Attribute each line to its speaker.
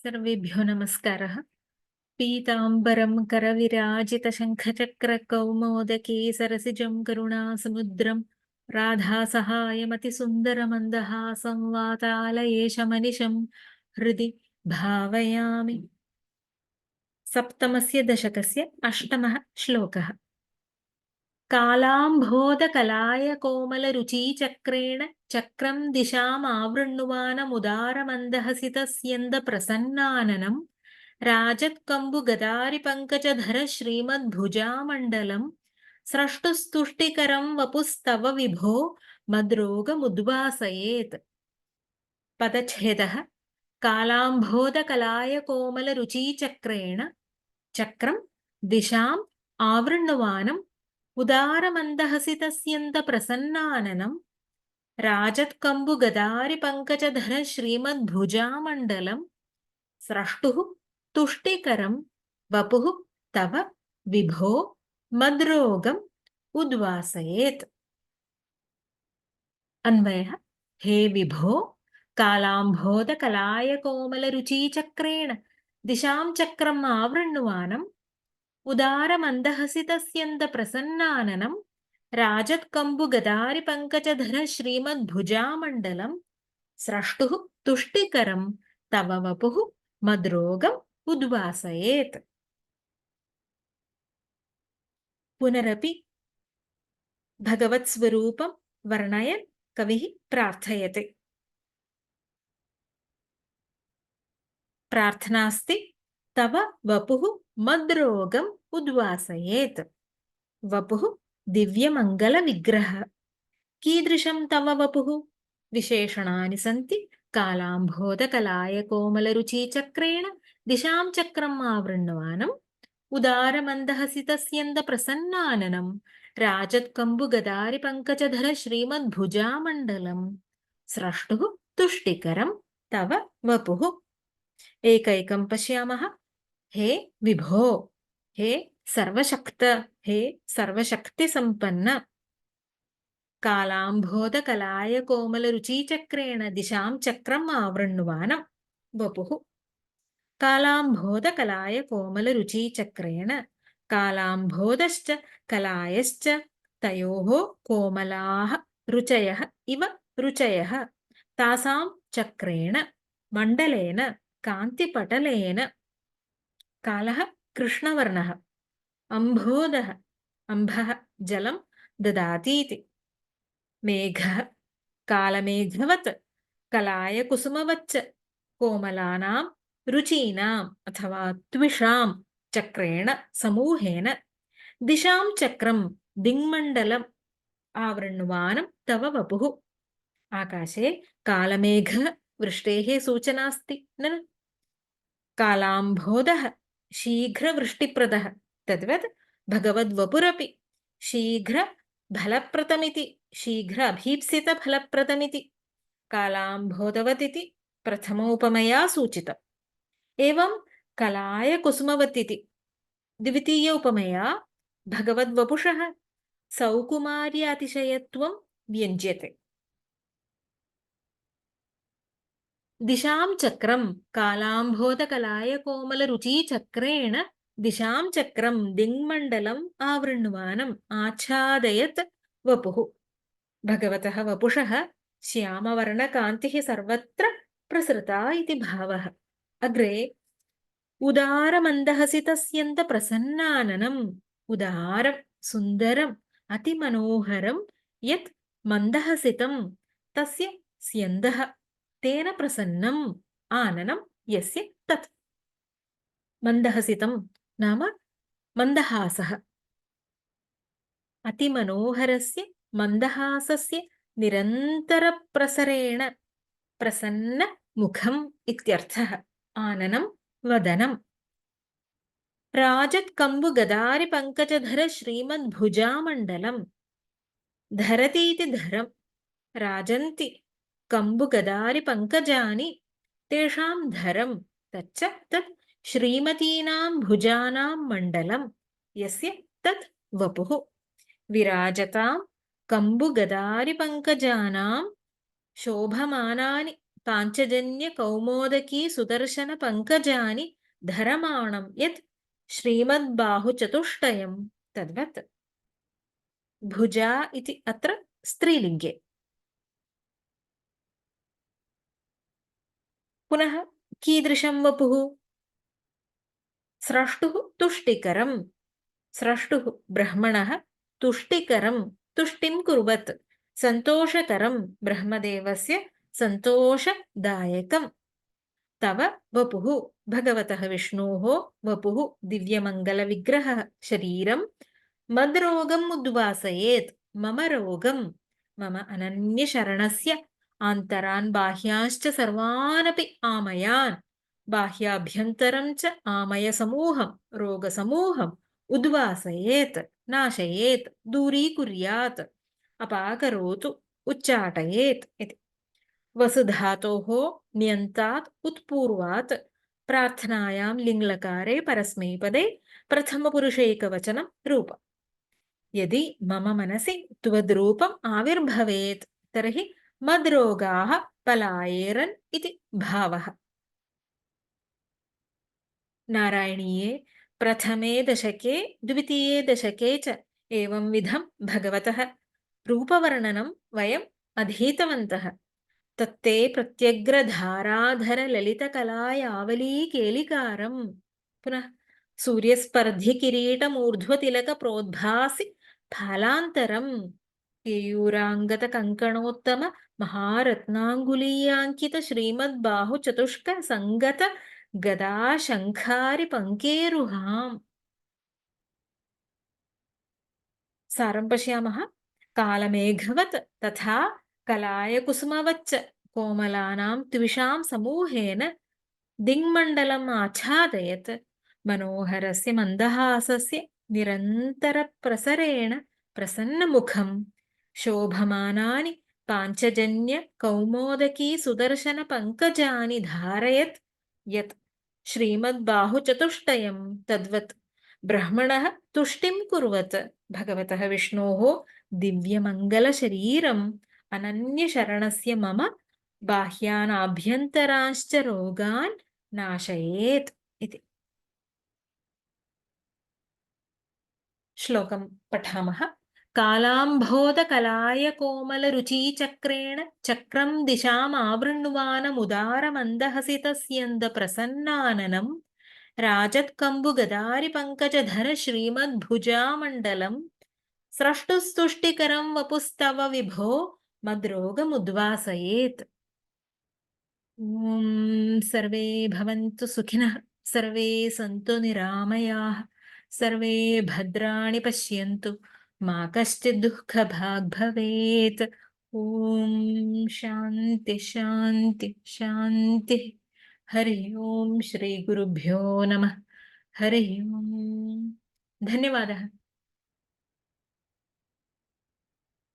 Speaker 1: सर्वेभ्यो नमस्कारः। पीताम्बरं करविराजितशङ्खचक्रकौमोदके सरसिजं करुणासमुद्रं राधासहायमतिसुन्दरमन्दहासं वातालयेशमनिशं हृदि भावयामि। सप्तमस्य दशकस्य अष्टमः श्लोकः। कालाम्भोदकलाय कोमलरुचिचक्रेण चक्रं दिशामावृण्वानमुदारमन्दहसितस्यन्दप्रसन्नाननं राजत्कम्बुगदारिपङ्कजधर श्रीमद्भुजामण्डलं स्रष्टुस्तुष्टिकरं वपुस्तव विभो मद्रोगमुद्वासयेत्। पदच्छेदः। कालाम्भोदकलाय कोमलरुचिचक्रेण चक्रं दिशाम् आवृण्वानम् उदारमन्दहसितस्यन्दप्रसन्नाननं राजत्कम्बुगदारिपङ्कजधर श्रीमद्भुजामण्डलं स्रष्टुः तुष्टिकरं वपुः तव विभो मद्रोगम् उद्वासयेत्। अन्वयः। हे विभो, कालाम्भोदकलाय कोमलरुचिचक्रेण दिशां चक्रम् आवृण्वानम् उदारमन्दहसितस्यन्दप्रसन्नाननं राजत्कम्बुगदारिपङ्कजधर श्रीमद्भुजामण्डलं स्रष्टुः तुष्टिकरं तव वपुः मद्रोगम् उद्वासयेत्। पुनरपि भगवत्स्वरूपं वर्णयन् कविः प्रार्थयते। प्रार्थनास्ति तव वपुः मद्रोगम् उद्वासयेत्। वपुः दिव्यमङ्गलविग्रह। कीदृशं तव वपुः? विशेषणानि सन्ति। कालाम्भोदकलाय कोमलरुचिचक्रेण दिशां चक्रम् आवृण्वानम् उदारमन्दहसितस्यन्दप्रसन्नाननं राजत्कम्बुगदारिपङ्कजधर श्रीमद्भुजामण्डलं स्रष्टुः तुष्टिकरं तव वपुः। एकैकं पश्यामः। हे विभो, हे सर्वशक्त, हे सर्वशक्तिसम्पन्न। कालाम्भोदकलाय कोमलरुचिचक्रेण दिशां चक्रम् आवृण्वानं वपुः। कालाम्भोदकलाय कोमलरुचिचक्रेण कालाम्भोदश्च कलायश्च तयोः कोमलाः रुचयः इव रुचयः तासां चक्रेण मण्डलेन कान्तिपटलेन। कालः कृष्णवर्णः, अम्भोदः अम्भः जलं ददातीति। मेघः कालमेघवत् कलाय कुसुमवच्च कोमलानां रुचीनाम् अथवा त्विषां चक्रेण समूहेन दिशां चक्रं दिङ्मण्डलम् आवृण्वानं तव वपुः। आकाशे कालमेघः वृष्टेः सूचनास्ति ननु। कालाम्भोदः शीघ्रवृष्टिप्रदः, तद्वत् भगवद्वपुरपि शीघ्रफलप्रदमिति, शीघ्र अभीप्सितफलप्रदमिति कालाम्भोदवतिति प्रथमोपमया सूचितम्। एवं कलाय कुसुमवतिति द्वितीय उपमया भगवद्वपुषः सौकुमार्यातिशयत्वं व्यञ्ज्यते। दिशां चक्रं कालाम्भोदकलाय कोमलरुचिचक्रेण दिशां चक्रं दिङ्मण्डलम् आवृण्वानम् आच्छादयत् वपुः। भगवतः वपुषः श्यामवर्णकान्तिः सर्वत्र प्रसृता इति भावः। अग्रे उदारमन्दहसितस्यन्दप्रसन्नाननम्, उदारं सुन्दरम् अतिमनोहरं यत् मन्दहसितं तस्य स्यन्दः तेन प्रसन्नम् आननं यस्य तत्। मन्दहसितं नाम मन्दहासः। अतिमनोहरस्य मन्दहासस्य निरन्तरप्रसरेण प्रसन्नमुखम् इत्यर्थः। आननं वदनम्। राजत्कम्बुगदारिपङ्कजधर श्रीमद्भुजामण्डलं। धरतीति धरं, राजन्ति कम्बुगदारिपङ्कजानि तेषां धरं तच्च तत् श्रीमतीनां भुजानां मण्डलं यस्य तत् वपुः। विराजतां कम्बुगदारिपङ्कजानां शोभमानानि पाञ्चजन्यकौमोदकी सुदर्शनपङ्कजानि धरमाणं यत् श्रीमद्बाहुचतुष्टयं तद्वत्। भुजा इति अत्र स्त्रीलिङ्गे। पुनः कीदृशं वपुः? स्रष्टुः तुष्टिकरं। स्रष्टुः ब्रह्मणः तुष्टिकरं तुष्टिं कुर्वत्। सन्तोषकरं ब्रह्मदेवस्य सन्तोषदायकं। तव वपुः भगवतः विष्णोः वपुः दिव्यमङ्गलविग्रहः शरीरं मद्रोगम् उद्वासयेत्। मम रोगं मम अनन्यशरणस्य आन्तरान् बाह्यांश्च सर्वानपि आमयान् बाह्याभ्यन्तरं च आमयसमूहं रोगसमूहम् उद्वासयेत् नाशयेत् दूरीकुर्यात् अपाकरोतु उच्चाटयेत् इति। वसुधातोः ण्यन्तात् उत्पूर्वात् प्रार्थनायां लिङ्लकारे परस्मैपदे प्रथमपुरुषैकवचनं रूपम्। यदि मम मनसि त्वद्रूपम् आविर्भवेत् तर्हि मद्रोगाः पलायेरन् इति भावः। नारायणीये प्रथमे दशके द्वितीये दशके च एवंविधं भगवतः रूपवर्णनं वयम् अधीतवन्तः। तत्ते प्रत्यग्रधाराधरललितकलायावलीकेलिकारम्। पुनः सूर्यस्पर्धिकिरीटमूर्ध्वतिलकप्रोद्भासि फालान्तरम्। केयूराङ्गतकङ्कणोत्तम महारत्नाङ्गुलीयाङ्कित श्रीमद्बाहुचतुष्कसङ्गत गदाशङ्खारिपङ्केरुहाम्। सारं पश्यामः। कालमेघवत् तथा कलायकुसुमवच्च कोमलानां त्विषां समूहेन दिङ्मण्डलम् आच्छादयत्। मनोहरस्य मन्दहासस्य निरन्तरप्रसरेण प्रसन्नमुखं शोभमानानि पाञ्चजन्यकौमोदकी सुदर्शनपङ्कजानि धारयत् यत् श्रीमद्बाहुचतुष्टयं तद्वत् ब्रह्मणः तुष्टिं कुर्वत्। भगवतः विष्णोः दिव्यमङ्गलशरीरम् अनन्यशरणस्य मम बाह्यानाभ्यन्तरांश्च रोगान् नाशयेत् इति। श्लोकं पठामः। कालाम्भोदकलाय कोमलरुचीचक्रेण चक्रं दिशामावृण्वानमुदारमन्दहसितस्यन्दप्रसन्नाननं राजत्कम्बुगदारिपङ्कजधर श्रीमद्भुजामण्डलं स्रष्टुस्तुष्टिकरं वपुस्तव विभो मद्रोगमुद्वासयेत्। ॐ सर्वे भवन्तु सुखिनः सर्वे सन्तु निरामयाः सर्वे भद्राणि पश्यन्तु मा कश्चित् दुःखभाग् भवेत्। ॐ शान्ति शान्ति शान्तिः। हरि ओं श्रीगुरुभ्यो नमः। हरि ओं। धन्यवादः।